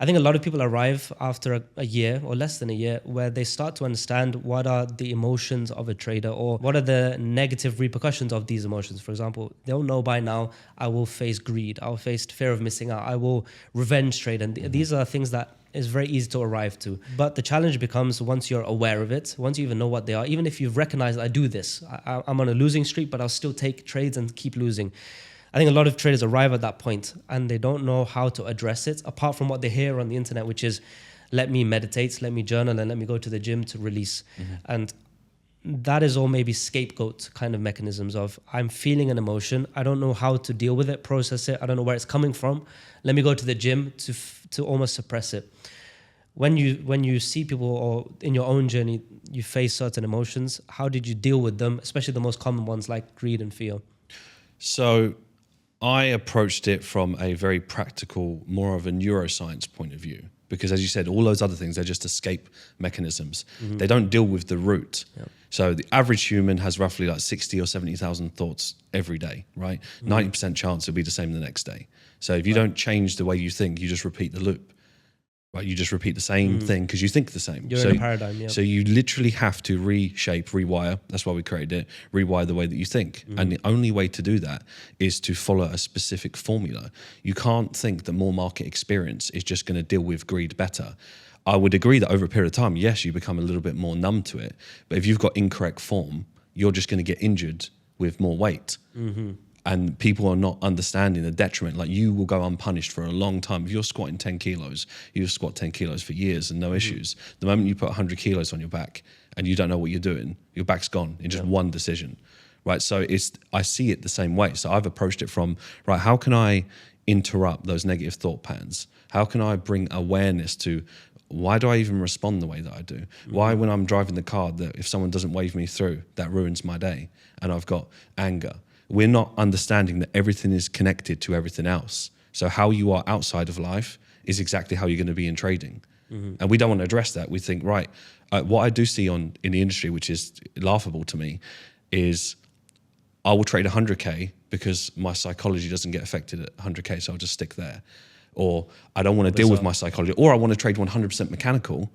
I think a lot of people arrive after a year or less than a year where they start to understand what are the emotions of a trader or what are the negative repercussions of these emotions. For example, they'll know by now, I will face greed, I'll face fear of missing out, I will revenge trade. And these are things that is very easy to arrive to. But the challenge becomes once you're aware of it, once you even know what they are, even if you've recognized I do this, I'm on a losing streak, but I'll still take trades and keep losing. I think a lot of traders arrive at that point and they don't know how to address it apart from what they hear on the internet, which is let me meditate, let me journal, and let me go to the gym to release. And that is all maybe scapegoat kind of mechanisms of I'm feeling an emotion. I don't know how to deal with it, process it. I don't know where it's coming from. Let me go to the gym to almost suppress it. When you see people or in your own journey, you face certain emotions, how did you deal with them, especially the most common ones like greed and fear? So I approached it from a very practical, more of a neuroscience point of view, because as you said, all those other things, they're just escape mechanisms. They don't deal with the root. Yep. So the average human has roughly like 60 or 70,000 thoughts every day, right? 90% chance it'll be the same the next day. So if you don't change the way you think, you just repeat the loop. Right, you just repeat the same thing because you think the same. You're in a paradigm, yeah. So you literally have to reshape, rewire. That's why we created it. Rewire the way that you think. And the only way to do that is to follow a specific formula. You can't think that more market experience is just going to deal with greed better. I would agree that over a period of time, yes, you become a little bit more numb to it. But if you've got incorrect form, you're just going to get injured with more weight. And people are not understanding the detriment. Like you will go unpunished for a long time. If you're squatting 10 kilos, you squat 10 kilos for years and no issues. The moment you put 100 kilos on your back and you don't know what you're doing, your back's gone in just one decision, right? So I see it the same way. So I've approached it from, right, how can I interrupt those negative thought patterns? How can I bring awareness to why do I even respond the way that I do? Why when I'm driving the car, that if someone doesn't wave me through, that ruins my day and I've got anger. We're not understanding that everything is connected to everything else. So how you are outside of life is exactly how you're going to be in trading. And we don't want to address that. We think, right, what I do see in the industry, which is laughable to me, is I will trade 100K because my psychology doesn't get affected at 100K, so I'll just stick there. Or I don't want to deal with my psychology. Or I want to trade 100% mechanical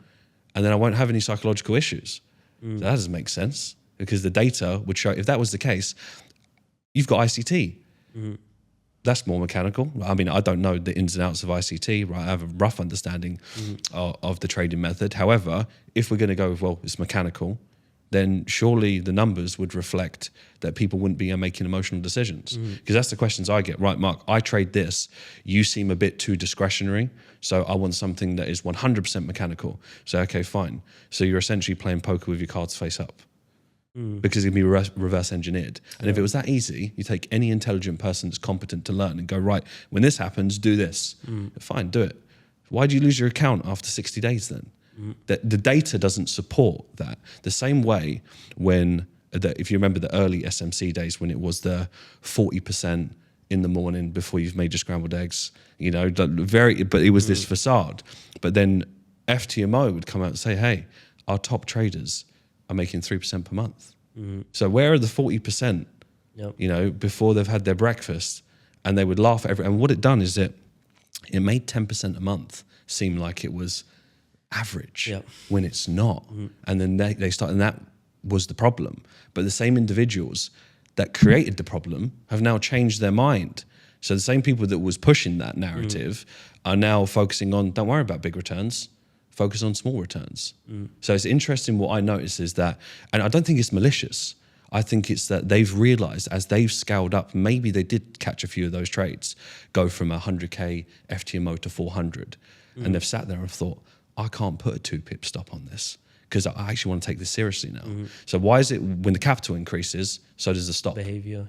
and then I won't have any psychological issues. So that doesn't make sense because the data would show, if that was the case, you've got ICT. That's more mechanical. I mean, I don't know the ins and outs of ICT, right? I have a rough understanding of the trading method. However, if we're going to go with, well, it's mechanical, then surely the numbers would reflect that people wouldn't be making emotional decisions. Because that's the questions I get. Right, Mark, I trade this. You seem a bit too discretionary. So I want something that is 100% mechanical. So, okay, fine. So you're essentially playing poker with your cards face up. Because it can be reverse engineered. And if it was that easy, you take any intelligent person that's competent to learn and go, right, when this happens, do this. Fine, do it. Why do you lose your account after 60 days then? The data doesn't support that. The same way when, if you remember the early SMC days when it was the 40% in the morning before you've made your scrambled eggs, you know, but it was this facade. But then FTMO would come out and say, hey, our top traders are making 3% per month. So where are the 40%, you know, before they've had their breakfast? And they would laugh at and what it done is that it made 10% a month seem like it was average when it's not. And then they started, and that was the problem. But the same individuals that created the problem have now changed their mind. So the same people that was pushing that narrative are now focusing on, don't worry about big returns, focus on small returns. So it's interesting what I notice is that, and I don't think it's malicious. I think it's that they've realized as they've scaled up, maybe they did catch a few of those trades, go from 100K FTMO to 400. And they've sat there and thought, I can't put a 2-pip stop on this because I actually want to take this seriously now. So why is it when the capital increases, so does the stop? Behavior,